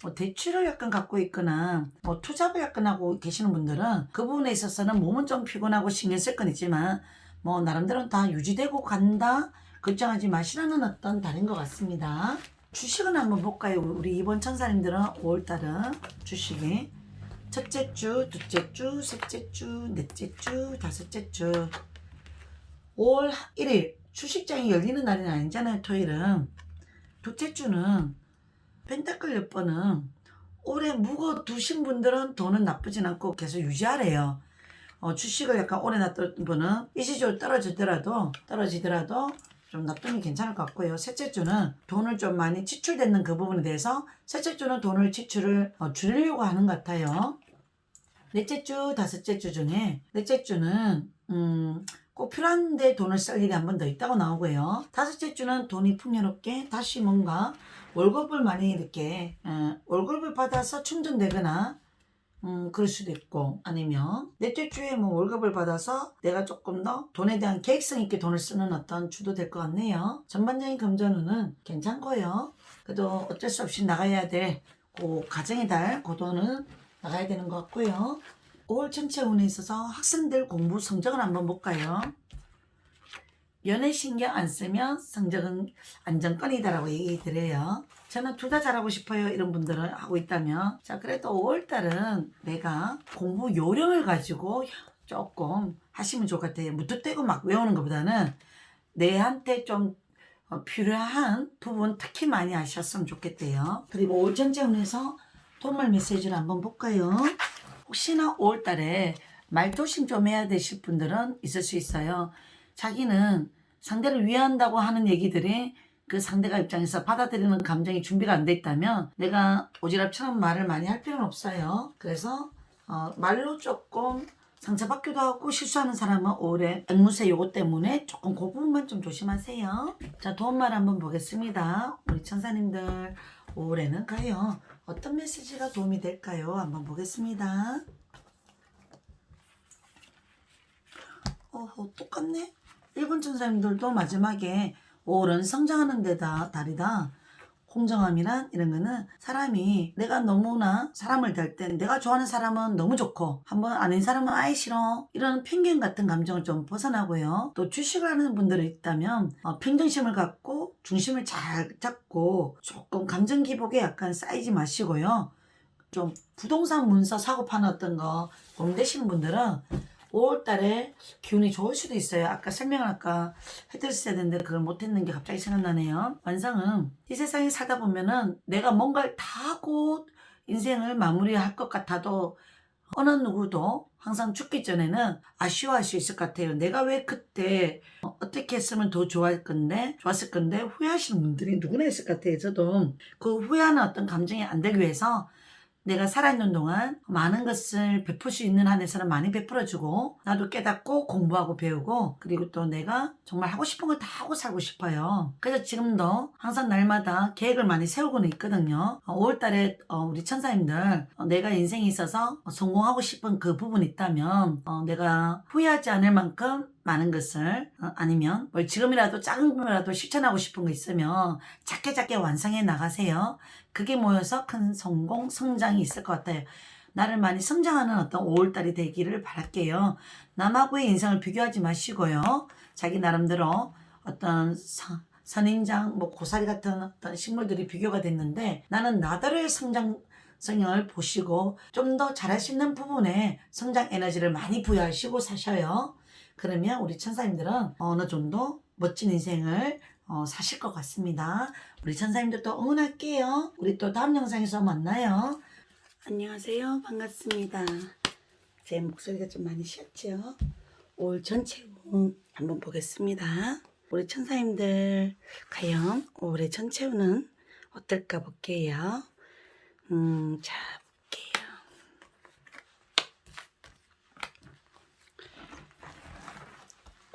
Speaker 1: 뭐 대출을 약간 갖고 있거나 뭐 투잡을 약간 하고 계시는 분들은 그 부분에 있어서는 몸은 좀 피곤하고 신경 쓸 건 있지만 뭐 나름대로 다 유지되고 간다 걱정하지 마시라는 어떤 달인 것 같습니다. 주식은 한번 볼까요? 우리 이번 천사님들은 5월달은 주식이 첫째 주, 둘째 주, 셋째 주, 넷째 주, 다섯째 주 5월 1일 주식장이 열리는 날은 아니잖아요. 토요일은. 둘째 주는 펜타클 몇 번은 오래 묵어 두신 분들은 돈은 나쁘진 않고 계속 유지하래요. 주식을 약간 오래 놨던 분은 일시적으로 떨어지더라도 좀 납품이 괜찮을 것 같고요. 셋째 주는 돈을 좀 많이 지출되는 그 부분에 대해서 셋째 주는 돈을 지출을 줄이려고 하는 것 같아요. 넷째 주, 다섯째 주 중에 넷째 주는 꼭 필요한데 돈을 쓸 일이 한 번 더 있다고 나오고요. 다섯째 주는 돈이 풍요롭게 다시 뭔가 월급을 많이 이렇게 월급을 받아서 충전되거나 그럴 수도 있고 아니면 넷째 주에 뭐 월급을 받아서 내가 조금 더 돈에 대한 계획성 있게 돈을 쓰는 어떤 주도 될 것 같네요. 전반적인 금전운은 괜찮고요. 그래도 어쩔 수 없이 나가야 될 그 가정의 달, 그 돈은 나가야 되는 것 같고요. 5월 전체 운에 있어서 학생들 공부 성적을 한번 볼까요? 연애 신경 안 쓰면 성적은 안정권이다라고 얘기 드려요. 저는 둘 다 잘하고 싶어요. 이런 분들은 하고 있다면 자 그래도 5월달은 내가 공부 요령을 가지고 조금 하시면 좋을 것 같아요. 무턱대고 막 외우는 것보다는 내한테 좀 필요한 부분 특히 많이 하셨으면 좋겠대요. 그리고 5월 전체 운에서 도움말 메시지를 한번 볼까요? 혹시나 5월달에 말 조심 좀 해야 되실 분들은 있을 수 있어요. 자기는 상대를 위한다고 하는 얘기들이 그 상대가 입장에서 받아들이는 감정이 준비가 안 돼 있다면 내가 오지랖처럼 말을 많이 할 필요는 없어요. 그래서 말로 조금 상처받기도 하고 실수하는 사람은 올해 앵무새 요거 때문에 조금 그 부분만 좀 조심하세요. 자 도움말 한번 보겠습니다. 우리 천사님들 올해는 과연 어떤 메시지가 도움이 될까요? 한번 보겠습니다. 똑같네. 일본 천사님들도 마지막에 5월은 성장하는 데다 달이다. 공정함이란 이런 거는 사람이 내가 너무나 사람을 대할 때 내가 좋아하는 사람은 너무 좋고 한번 아닌 사람은 아예 싫어 이런 편견 같은 감정을 좀 벗어나고요. 또 주식을 하는 분들이 있다면 평정심을 갖고 중심을 잘 잡고 조금 감정 기복에 약간 쌓이지 마시고요. 좀 부동산 문서 사고 파는 어떤 거 고민되시는 분들은 5월달에 기운이 좋을 수도 있어요. 아까 설명을 해드렸어야 되는데 그걸 못했는 게 갑자기 생각나네요. 완성은 이 세상에 살다 보면은 내가 뭔가를 다 하고 인생을 마무리할 것 같아도 어느 누구도 항상 죽기 전에는 아쉬워할 수 있을 것 같아요. 내가 왜 그때 어떻게 했으면 더 좋았을 건데 후회하시는 분들이 누구나 있을 것 같아요. 저도 그 후회하는 어떤 감정이 안 되기 위해서 내가 살아있는 동안 많은 것을 베풀 수 있는 한에서는 많이 베풀어주고 나도 깨닫고 공부하고 배우고 그리고 또 내가 정말 하고 싶은 걸 다 하고 살고 싶어요. 그래서 지금도 항상 날마다 계획을 많이 세우고는 있거든요. 5월달에 우리 천사님들 내가 인생에 있어서 성공하고 싶은 그 부분이 있다면 내가 후회하지 않을 만큼 많은 것을 아니면 뭘 지금이라도 작은 거라도 실천하고 싶은 거 있으면 작게 완성해 나가세요. 그게 모여서 큰 성공, 성장이 있을 것 같아요. 나를 많이 성장하는 어떤 5월달이 되기를 바랄게요. 남하고의 인생을 비교하지 마시고요. 자기 나름대로 어떤 선인장, 고사리 같은 어떤 식물들이 비교가 됐는데 나는 나더러의 성장을 보시고 좀 더 잘할 수 있는 부분에 성장 에너지를 많이 부여하시고 사셔요. 그러면 우리 천사님들은 어느 정도 멋진 인생을 사실 것 같습니다. 우리 천사님들 또 응원할게요. 우리 또 다음 영상에서 만나요. 안녕하세요. 반갑습니다. 제 목소리가 좀 많이 쉬었죠? 올 전체 운 한번 보겠습니다. 우리 천사님들 과연 올해 전체 운은 어떨까 볼게요. 자, 볼게요.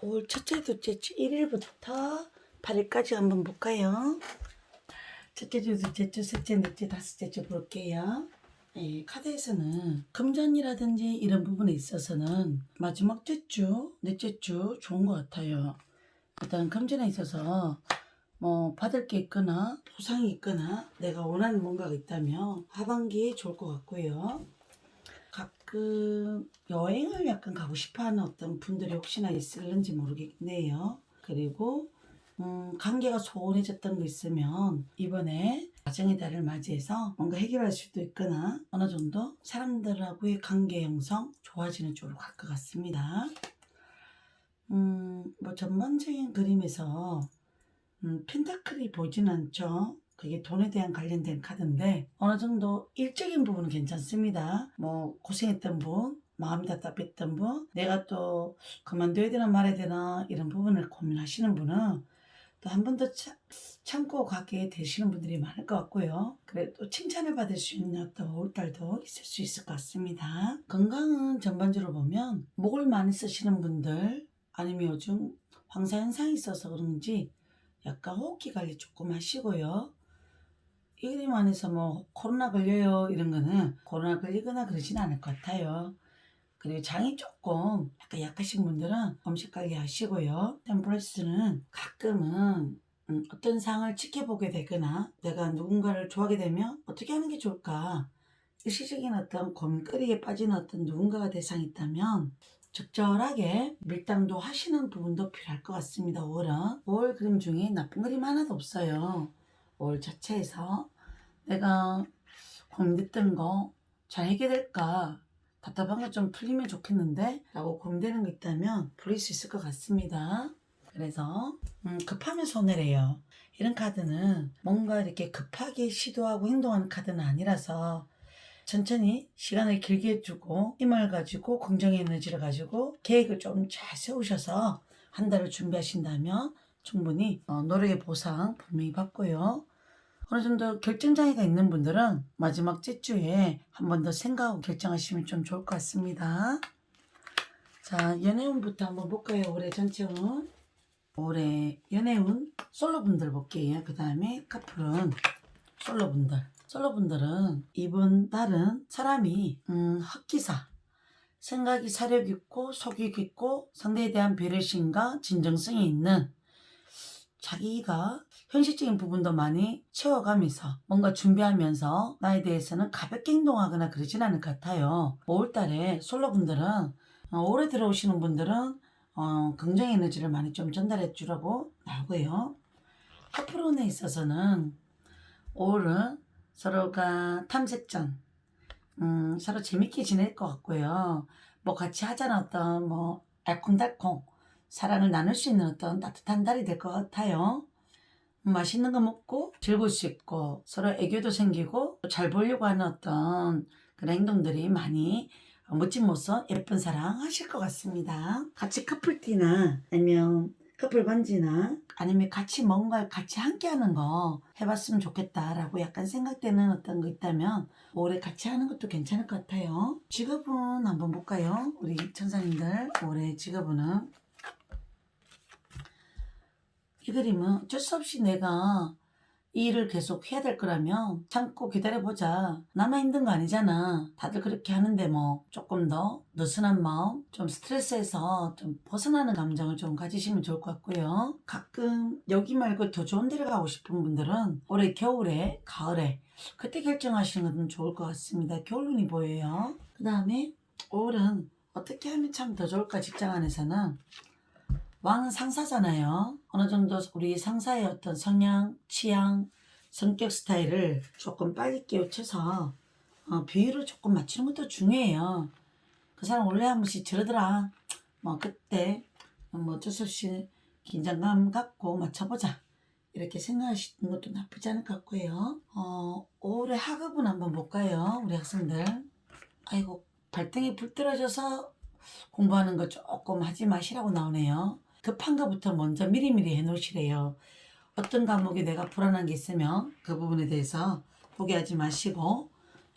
Speaker 1: 올 첫째, 둘째 주 1일부터 8일까지 한번 볼까요? 첫째 주, 둘째 주, 셋째, 넷째, 다섯째 주 볼게요. 네, 카드에서는 금전이라든지 이런 부분에 있어서는 마지막 째주, 넷째 주 좋은 것 같아요. 일단 금전에 있어서 뭐 받을 게 있거나 보상이 있거나 내가 원하는 뭔가가 있다면 하반기에 좋을 것 같고요. 가끔 여행을 약간 가고 싶어하는 어떤 분들이 혹시나 있을는지 모르겠네요. 그리고 관계가 소원해졌던 거 있으면 이번에 가정의 달을 맞이해서 뭔가 해결할 수도 있거나 어느 정도 사람들하고의 관계 형성 좋아지는 쪽으로 갈 것 같습니다. 뭐 전반적인 그림에서 펜타클이 보이진 않죠. 그게 돈에 대한 관련된 카드인데 어느 정도 일적인 부분은 괜찮습니다. 뭐 고생했던 분, 마음이 답답했던 분, 내가 또 그만둬야 되나 말아야 되나 이런 부분을 고민하시는 분은 또 한 번 더 참고 가게 되시는 분들이 많을 것 같고요. 그래도 칭찬을 받을 수 있는 어떤 5월달도 있을 수 있을 것 같습니다. 건강은 전반적으로 보면 목을 많이 쓰시는 분들 아니면 요즘 황사 현상이 있어서 그런지 약간 호흡기 관리 조금 하시고요. 이 그림 안에서 뭐 코로나 걸려요 이런 거는 코로나 걸리거나 그러진 않을 것 같아요. 그리고 장이 조금 약간 약하신 분들은 음식 관리 하시고요. 템플러스는 가끔은 어떤 상황을 지켜보게 되거나 내가 누군가를 좋아하게 되면 어떻게 하는 게 좋을까 일시적인 어떤 고민거리에 빠진 어떤 누군가가 대상이 있다면 적절하게 밀당도 하시는 부분도 필요할 것 같습니다. 5월은 5월 그림 중에 나쁜 그림 하나도 없어요. 5월 자체에서 내가 고민됐던 거 잘 해결될까 답답한 거 좀 풀리면 좋겠는데 라고 고민되는 거 있다면 풀릴 수 있을 것 같습니다. 그래서 급하면 손해래요. 이런 카드는 뭔가 이렇게 급하게 시도하고 행동하는 카드는 아니라서 천천히 시간을 길게 두고 힘을 가지고 긍정의 에너지를 가지고 계획을 좀 잘 세우셔서 한 달을 준비하신다면 충분히 노력의 보상 분명히 받고요. 어느 정도 결정장애가 있는 분들은 마지막 째주에 한 번 더 생각하고 결정하시면 좀 좋을 것 같습니다. 자, 연애운부터 한번 볼까요? 올해 전체 운. 올해 연애운 솔로분들 볼게요. 그 다음에 커플은 솔로분들. 솔로분들은 이번 달은 사람이 흑기사 생각이 사력 있고 속이 깊고 상대에 대한 배려심과 진정성이 있는 자기가 현실적인 부분도 많이 채워가면서 뭔가 준비하면서 나에 대해서는 가볍게 행동하거나 그러진 않을 것 같아요. 5월달에 솔로분들은 올해 들어오시는 분들은 긍정 에너지를 많이 좀 전달해 주라고 나오고요. 커플혼에 있어서는 5월은 서로가 탐색전 서로 재밌게 지낼 것 같고요. 뭐 같이 하자는 어떤 뭐 알콩달콩 사랑을 나눌 수 있는 어떤 따뜻한 달이 될 것 같아요. 맛있는 거 먹고 즐거울 수 있고 서로 애교도 생기고 잘 보려고 하는 어떤 그런 행동들이 많이 멋진 모습 예쁜 사랑 하실 것 같습니다. 같이 커플티나 아니면 커플 반지나 아니면 같이 뭔가 같이 함께 하는 거 해봤으면 좋겠다라고 약간 생각되는 어떤 거 있다면 올해 같이 하는 것도 괜찮을 것 같아요. 직업은 한번 볼까요? 우리 천사님들 올해 직업은 이 그림은 어쩔 수 없이 내가 이 일을 계속 해야 될 거라면 참고 기다려보자. 나만 힘든 거 아니잖아. 다들 그렇게 하는데 뭐 조금 더 느슨한 마음, 좀 스트레스에서 좀 벗어나는 감정을 좀 가지시면 좋을 것 같고요. 가끔 여기 말고 더 좋은 데를 가고 싶은 분들은 올해 겨울에, 가을에 그때 결정하시는 것은 좋을 것 같습니다. 겨울눈이 보여요. 그 다음에 5월은 어떻게 하면 참 더 좋을까 직장 안에서는 왕은 상사잖아요. 어느 정도 우리 상사의 어떤 성향, 취향, 성격 스타일을 조금 빨리 깨우쳐서 비율을 조금 맞추는 것도 중요해요. 그 사람 원래 한 번씩 저러더라. 뭐 그때 뭐 어쩔 수 없이 긴장감 갖고 맞춰보자. 이렇게 생각하시는 것도 나쁘지 않을 것 같고요. 올해 학업은 한번 볼까요? 우리 학생들. 아이고 발등에 불 떨어져서 공부하는 거 조금 하지 마시라고 나오네요. 급한 거부터 먼저 미리미리 해놓으시래요. 어떤 과목에 내가 불안한 게 있으면 그 부분에 대해서 포기하지 마시고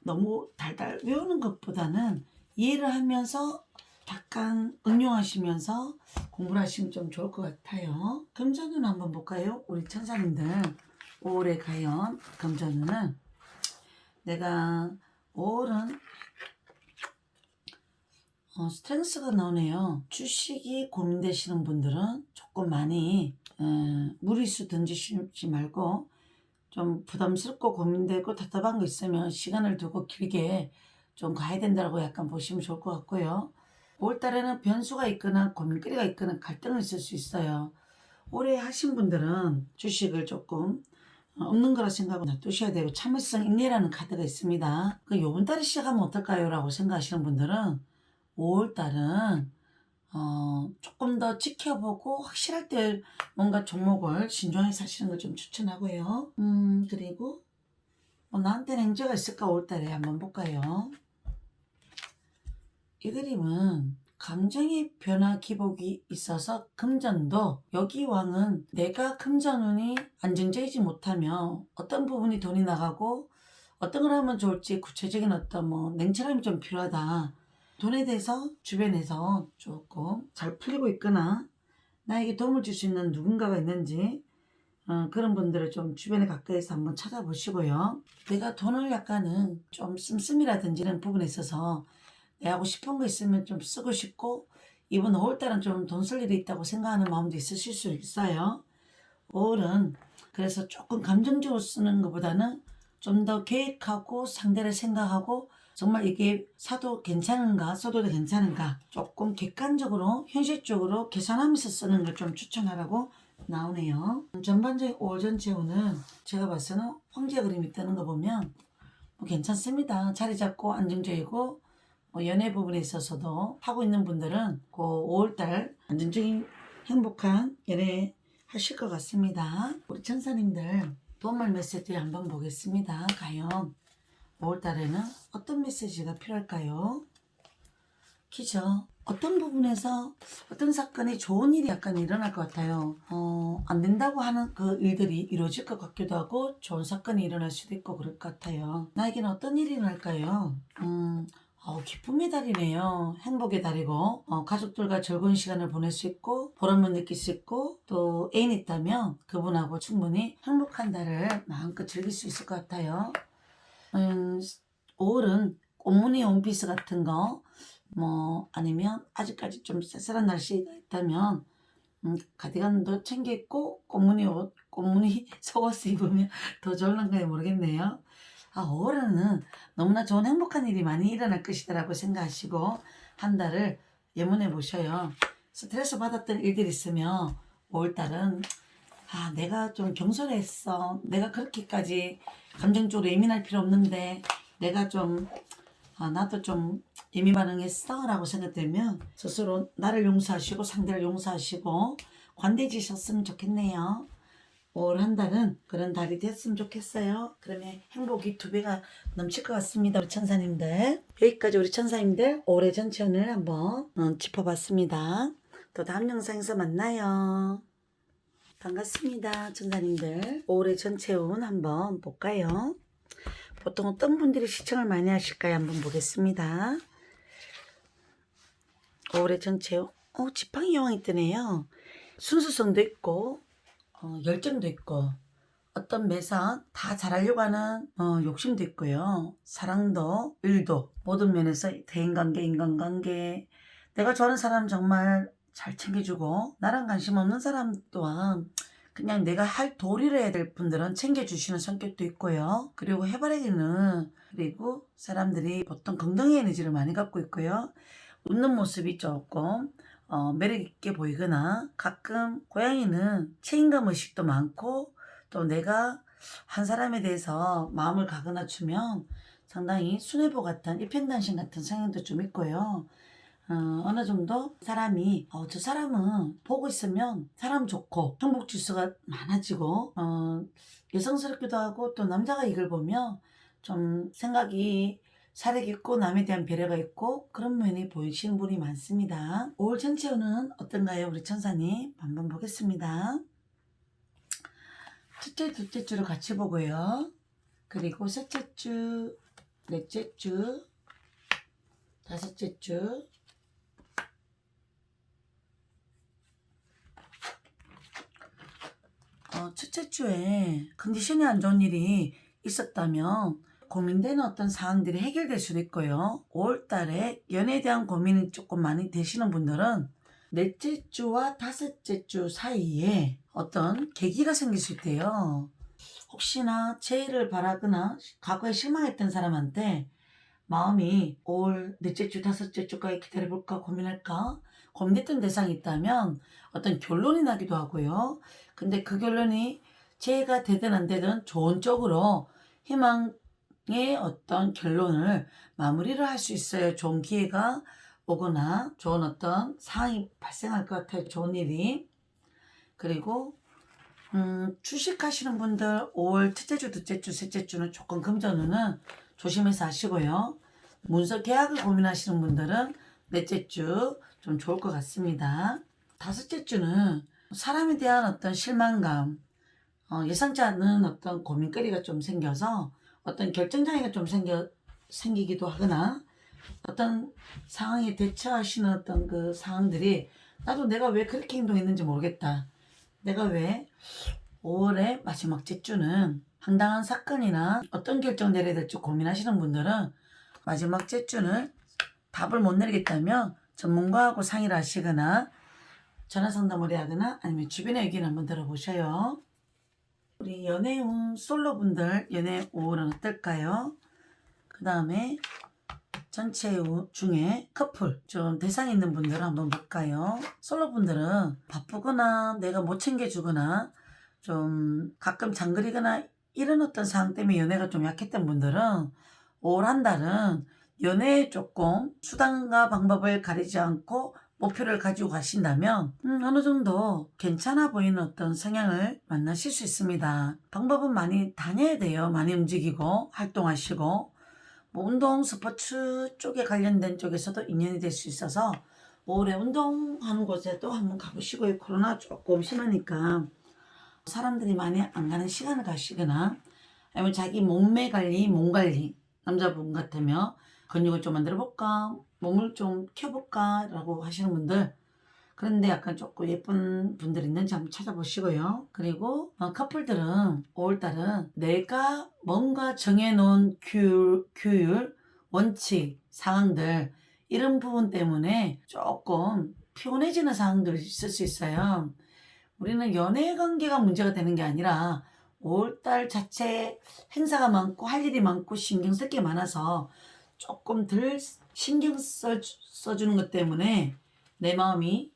Speaker 1: 너무 달달 외우는 것보다는 이해를 하면서 약간 응용하시면서 공부를 하시면 좀 좋을 것 같아요. 금전운 한번 볼까요? 우리 천사님들 5월에 과연 금전운은 내가 5월은 스트렝스가 나오네요. 주식이 고민되시는 분들은 조금 많이 무리수 던지시지 말고 좀 부담스럽고 고민되고 답답한 거 있으면 시간을 두고 길게 좀 가야 된다고 약간 보시면 좋을 것 같고요. 5월달에는 변수가 있거나 고민거리가 있거나 갈등이 있을 수 있어요. 올해 하신 분들은 주식을 조금 없는 거라 생각하고 놔두셔야 되고 참을성 인내라는 카드가 있습니다. 그 요번 달에 시작하면 어떨까요? 라고 생각하시는 분들은 5월달은 조금 더 지켜보고 확실할 때 뭔가 종목을 신중하게 사시는 걸 좀 추천하고요. 그리고 나한테는 행제가 있을까 5월달에 한번 볼까요? 이 그림은 감정의 변화 기복이 있어서 금전도 여기 왕은 내가 금전운이 안정적이지 못하며 어떤 부분이 돈이 나가고 어떤 걸 하면 좋을지 구체적인 어떤 냉철함이 좀 필요하다. 돈에 대해서 주변에서 조금 잘 풀리고 있거나 나에게 도움을 줄 수 있는 누군가가 있는지 그런 분들을 좀 주변에 가까이서 한번 찾아보시고요. 내가 돈을 약간은 좀 씀씀이라든지 이런 부분에 있어서 내 하고 싶은 거 있으면 좀 쓰고 싶고 이번 5월달은 좀 돈 쓸 일이 있다고 생각하는 마음도 있으실 수 있어요. 5월은 그래서 조금 감정적으로 쓰는 것보다는 좀 더 계획하고 상대를 생각하고 정말 이게 사도 괜찮은가 써도 괜찮은가 조금 객관적으로 현실적으로 계산하면서 쓰는 걸 좀 추천하라고 나오네요. 전반적인 5월 전체 운은 제가 봐서는 황제 그림이 뜨는 거 보면 괜찮습니다. 자리 잡고 안정적이고 연애 부분에 있어서도 하고 있는 분들은 그 5월달 안정적인 행복한 연애 하실 것 같습니다. 우리 천사님들 도움말 메시지 한번 보겠습니다. 과연 5월달에는 어떤 메시지가 필요할까요? 키죠. 어떤 부분에서 어떤 사건이 좋은 일이 약간 일어날 것 같아요. 안 된다고 하는 그 일들이 이루어질 것 같기도 하고 좋은 사건이 일어날 수도 있고 그럴 것 같아요. 나에게는 어떤 일이 일어날까요? 기쁨의 달이네요. 행복의 달이고 가족들과 즐거운 시간을 보낼 수 있고 보람을 느낄 수 있고 또 애인이 있다면 그분하고 충분히 행복한 달을 마음껏 즐길 수 있을 것 같아요. 5월은 꽃무늬 원피스 같은 거 아니면 아직까지 좀 쌀쌀한 날씨가 있다면 가디건도 챙겨 입고 꽃무늬 옷, 꽃무늬 속옷을 입으면 더 좋을런가요 모르겠네요. 5월에는 너무나 좋은 행복한 일이 많이 일어날 것이라고 생각하시고 한 달을 예문해 보셔요. 스트레스 받았던 일들이 있으면 5월달은 내가 좀 경솔했어. 내가 그렇게까지 감정적으로 예민할 필요 없는데 내가 좀 나도 좀 예민 반응했어 라고 생각되면 스스로 나를 용서하시고 상대를 용서하시고 관대해지셨으면 좋겠네요. 5월 한 달은 그런 달이 됐으면 좋겠어요. 그러면 행복이 2배가 넘칠 것 같습니다. 우리 천사님들 여기까지 우리 천사님들 올해 전체운을 한번 짚어봤습니다. 또 다음 영상에서 만나요. 반갑습니다. 천사님들 5월의 전체운 한번 볼까요? 보통 어떤 분들이 시청을 많이 하실까요? 한번 보겠습니다. 5월의 전체운 지팡이 여왕이 뜨네요. 순수성도 있고 열정도 있고 어떤 매사 다 잘하려고 하는 욕심도 있고요. 사랑도 일도 모든 면에서 대인관계 인간관계 내가 좋아하는 사람 정말 잘 챙겨주고 나랑 관심 없는 사람 또한 그냥 내가 할 도리를 해야 될 분들은 챙겨주시는 성격도 있고요. 그리고 해바라기는 그리고 사람들이 보통 긍정의 에너지를 많이 갖고 있고요. 웃는 모습이 조금 매력있게 보이거나 가끔 고양이는 책임감 의식도 많고 또 내가 한 사람에 대해서 마음을 가거나 주면 상당히 순애보 같은 일편단심 같은 성향도 좀 있고요. 어느 정도 사람이 저 사람은 보고 있으면 사람 좋고 행복 지수가 많아지고 여성스럽기도 하고 또 남자가 이걸 보면 좀 생각이 사력이 있고 남에 대한 배려가 있고 그런 면이 보이시는 분이 많습니다. 5월 전체 운은 어떤가요? 우리 천사님 한번 보겠습니다. 첫째, 둘째 주를 같이 보고요. 그리고 셋째 주, 넷째 주, 다섯째 주, 첫째 주에 컨디션이 안 좋은 일이 있었다면 고민되는 어떤 사항들이 해결될 수도 있고요. 5월달에 연애에 대한 고민이 조금 많이 되시는 분들은 넷째 주와 다섯째 주 사이에 어떤 계기가 생길 수 있대요. 혹시나 재해를 바라거나 과거에 실망했던 사람한테 마음이 5월 넷째 주 다섯째 주까지 기다려볼까 고민할까 고민했던 대상이 있다면 어떤 결론이 나기도 하고요. 근데 그 결론이 재해가 되든 안 되든 좋은 쪽으로 희망의 어떤 결론을 마무리를 할 수 있어요. 좋은 기회가 오거나 좋은 어떤 상황이 발생할 것 같아요. 좋은 일이. 그리고 주식하시는 분들 5월 첫째 주, 둘째 주, 셋째 주는 조금 금전운은 조심해서 하시고요. 문서 계약을 고민하시는 분들은 넷째 주 좀 좋을 것 같습니다. 다섯째 주는 사람에 대한 어떤 실망감, 예상치 않은 어떤 고민거리가 좀 생겨서 어떤 결정장애가 좀 생기기도 하거나 어떤 상황에 대처하시는 어떤 그 상황들이 나도 내가 왜 그렇게 행동했는지 모르겠다. 내가 왜 5월의 마지막 째주는 황당한 사건이나 어떤 결정 내려야 될지 고민하시는 분들은 마지막 째주는 답을 못 내리겠다면 전문가하고 상의를 하시거나 전화 상담을 하거나 아니면 주변의 의견을 한번 들어보셔요. 우리 연애운 솔로분들 연애 5월은 어떨까요? 그 다음에 전체 중에 커플 좀 대상 있는 분들은 한번 볼까요? 솔로분들은 바쁘거나 내가 못 챙겨주거나 좀 가끔 장거리거나 이런 어떤 상황 때문에 연애가 좀 약했던 분들은 5월 한 달은 연애에 조금 수단과 방법을 가리지 않고 목표를 가지고 가신다면 어느 정도 괜찮아 보이는 어떤 성향을 만나실 수 있습니다. 방법은 많이 다녀야 돼요. 많이 움직이고 활동하시고 뭐 운동 스포츠 쪽에 관련된 쪽에서도 인연이 될 수 있어서 5월에 운동하는 곳에도 한번 가보시고요. 코로나 조금 심하니까 사람들이 많이 안 가는 시간을 가시거나 아니면 자기 몸매 관리, 몸 관리 남자분 같으면 근육을 좀 만들어 볼까 몸을 좀 켜볼까 라고 하시는 분들 그런데 약간 조금 예쁜 분들 있는지 한번 찾아보시고요. 그리고 커플들은 5월달은 내가 뭔가 정해놓은 규율, 원칙, 상황들 이런 부분 때문에 조금 피곤해지는 상황들이 있을 수 있어요. 우리는 연애 관계가 문제가 되는 게 아니라 5월달 자체 행사가 많고 할 일이 많고 신경 쓸 게 많아서 조금 덜 신경 써주는 것 때문에 내 마음이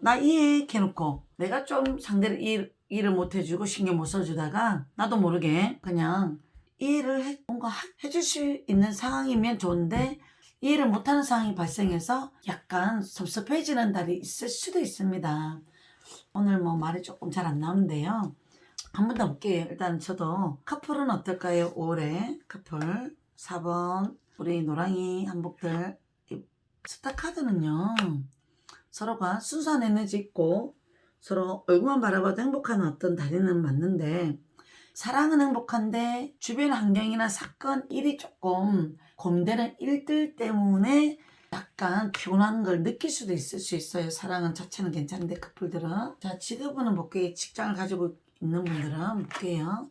Speaker 1: 나 이해해놓고 내가 좀 상대를 이해를 못 해주고 신경 못 써주다가 나도 모르게 그냥 이해를 뭔가 해줄 수 있는 상황이면 좋은데 이해를 못하는 상황이 발생해서 약간 섭섭해지는 달이 있을 수도 있습니다. 오늘 뭐 말이 조금 잘 안 나오는데요. 한 번 더 볼게요. 일단 저도 커플은 어떨까요? 5월에 커플 4번 우리 노랑이 한복들 스타카드는요. 서로가 순수한 에너지 있고 서로 얼굴만 바라봐도 행복한 어떤 달인은 맞는데 사랑은 행복한데 주변 환경이나 사건 일이 조금 고민되는 일들 때문에 약간 피곤한 걸 느낄 수도 있을 수 있어요. 사랑은 자체는 괜찮은데 커플들은 자 직업은 볼게요. 직장을 가지고 있는 분들은 볼게요.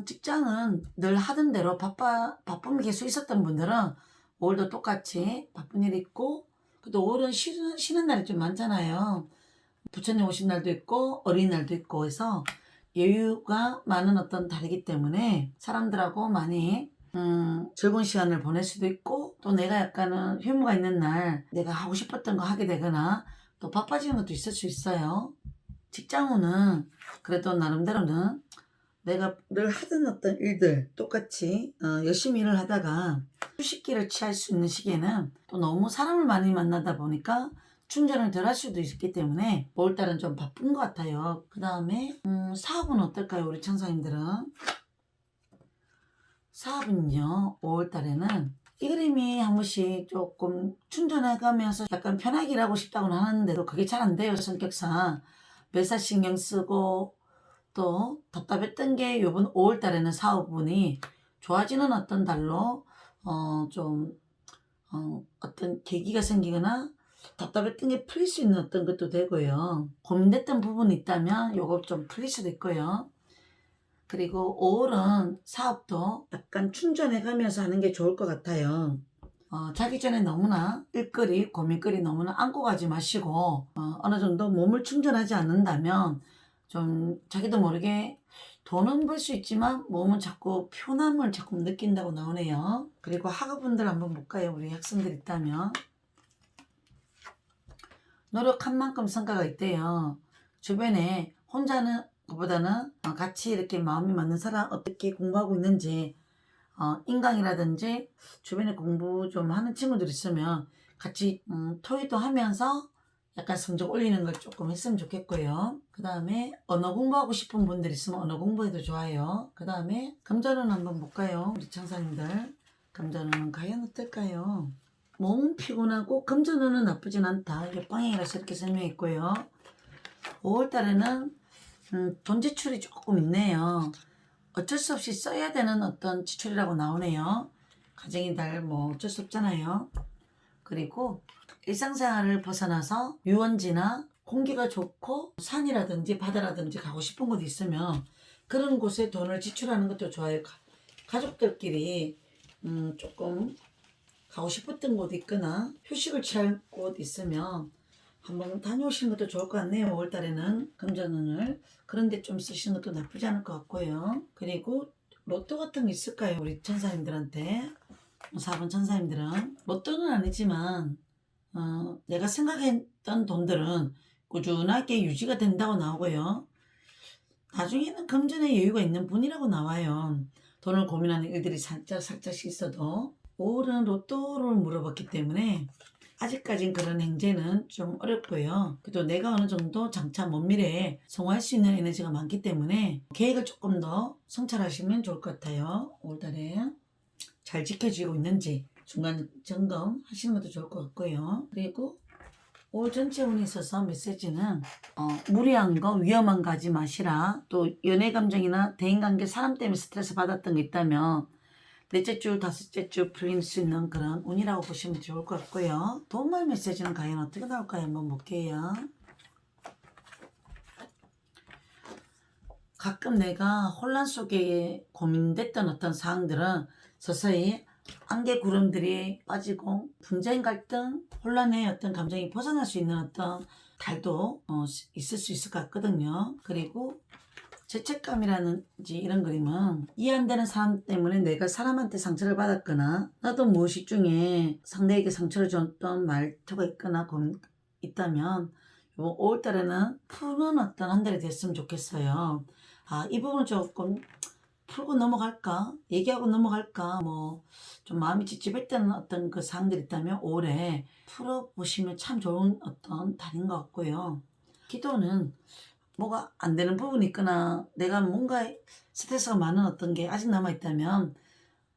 Speaker 1: 직장은 늘 하던 대로 바쁨이 계속 있었던 분들은 5월도 똑같이 바쁜 일 있고 또 5월은 쉬는 날이 좀 많잖아요. 부처님 오신 날도 있고 어린이날도 있고 해서 여유가 많은 어떤 달이기 때문에 사람들하고 많이 즐거운 시간을 보낼 수도 있고 또 내가 약간은 휴무가 있는 날 내가 하고 싶었던 거 하게 되거나 또 바빠지는 것도 있을 수 있어요. 직장운은 그래도 나름대로는 내가 늘 하던 어떤 일들 똑같이 열심히 일을 하다가 휴식기를 취할 수 있는 시기에는 또 너무 사람을 많이 만나다 보니까 충전을 덜 할 수도 있기 때문에 5월달은 좀 바쁜 것 같아요. 그 다음에 사업은 어떨까요? 우리 천사님들은 사업은요, 5월 달에는 이 그림이 한 번씩 조금 충전해가면서 약간 편하게 일하고 싶다고는 하는데도 그게 잘 안 돼요, 성격상. 매사 신경 쓰고 또 답답했던 게 요번 5월 달에는 사업운이 좋아지는 어떤 달로 어떤 계기가 생기거나 답답했던 게 풀릴 수 있는 어떤 것도 되고요. 고민됐던 부분이 있다면 요거 좀 풀릴 수도 있고요. 그리고 5월은 사업도 약간 충전해 가면서 하는 게 좋을 것 같아요. 자기 전에 너무나 일거리, 고민거리 너무나 안고 가지 마시고 어느 정도 몸을 충전하지 않는다면 좀 자기도 모르게 돈은 벌 수 있지만 몸은 자꾸 피곤함을 자꾸 느낀다고 나오네요. 그리고 학우분들 한번 볼까요? 우리 학생들 있다면 노력한 만큼 성과가 있대요. 주변에 혼자는 것보다는 같이 이렇게 마음이 맞는 사람 어떻게 공부하고 있는지 인강이라든지 주변에 공부 좀 하는 친구들 있으면 같이 토의도 하면서 약간 성적 올리는 걸 조금 했으면 좋겠고요. 그 다음에 언어 공부하고 싶은 분들 있으면 언어 공부해도 좋아요. 그 다음에 금전운 한번 볼까요? 우리 청사님들 금전운은 과연 어떨까요? 몸은 피곤하고 금전운은 나쁘진 않다. 이게 방향이라서 이렇게 설명했고요. 5월달에는 돈 지출이 조금 있네요. 어쩔 수 없이 써야 되는 어떤 지출이라고 나오네요. 가정이 달 뭐 어쩔 수 없잖아요. 그리고 일상생활을 벗어나서 유원지나 공기가 좋고 산이라든지 바다라든지 가고 싶은 곳이 있으면 그런 곳에 돈을 지출하는 것도 좋아요. 가족들끼리 조금 가고 싶었던 곳 있거나 휴식을 취할 곳 있으면 한번 다녀오시는 것도 좋을 것 같네요. 5월달에는 금전운을 그런데 좀 쓰시는 것도 나쁘지 않을 것 같고요. 그리고 로또 같은 게 있을까요? 우리 천사님들한테 4번 천사님들은 로또는 아니지만 내가 생각했던 돈들은 꾸준하게 유지가 된다고 나오고요. 나중에는 금전에 여유가 있는 분이라고 나와요. 돈을 고민하는 일들이 살짝씩 있어도 5월은 로또를 물어봤기 때문에 아직까진 그런 행제는 좀 어렵고요. 그래도 내가 어느 정도 장차 먼 미래에 성공할 수 있는 에너지가 많기 때문에 계획을 조금 더 성찰하시면 좋을 것 같아요. 5월달에 잘 지켜지고 있는지 중간 점검 하시는 것도 좋을 것 같고요. 그리고 5월 전체 운에 있어서 메시지는 무리한 거 위험한 거 하지 마시라. 또 연애 감정이나 대인관계 사람 때문에 스트레스 받았던 게 있다면 넷째 주, 다섯째 주 풀릴 수 있는 그런 운이라고 보시면 좋을 것 같고요. 도움말 메시지는 과연 어떻게 나올까요? 한번 볼게요. 가끔 내가 혼란 속에 고민됐던 어떤 사항들은 서서히 안개 구름들이 빠지고 분쟁, 갈등, 혼란의 어떤 감정이 벗어날 수 있는 어떤 달도 있을 수 있을 것 같거든요. 그리고 죄책감이라든지 이런 그림은 이해 안 되는 사람 때문에 내가 사람한테 상처를 받았거나 나도 무의식 중에 상대에게 상처를 줬던 말투가 있거나 있다면 5월달에는 푸는 어떤 한 달이 됐으면 좋겠어요. 이 부분은 조금 풀고 넘어갈까? 얘기하고 넘어갈까? 뭐 좀 마음이 찝찝했던 어떤 그 사항들이 있다면 올해 풀어보시면 참 좋은 어떤 달인 것 같고요. 기도는 뭐가 안 되는 부분이 있거나 내가 뭔가 스트레스가 많은 어떤 게 아직 남아있다면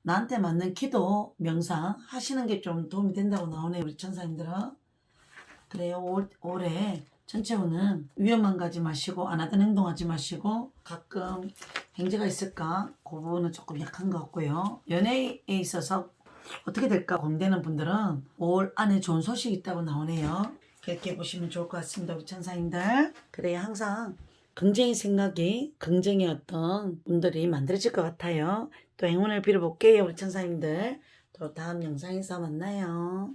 Speaker 1: 나한테 맞는 기도, 명상 하시는 게 좀 도움이 된다고 나오네요. 우리 천사님들은. 그래요. 올해 전체 운은 위험한 거 하지 마시고 안 하던 행동하지 마시고 가끔 행제가 있을까? 그 부분은 조금 약한 것 같고요. 연애에 있어서 어떻게 될까 고민되는 분들은 5월 안에 좋은 소식이 있다고 나오네요. 그렇게 보시면 좋을 것 같습니다. 우리 천사님들. 그래야 항상 긍정의 생각이 긍정의 어떤 분들이 만들어질 것 같아요. 또 행운을 빌어볼게요. 우리 천사님들. 또 다음 영상에서 만나요.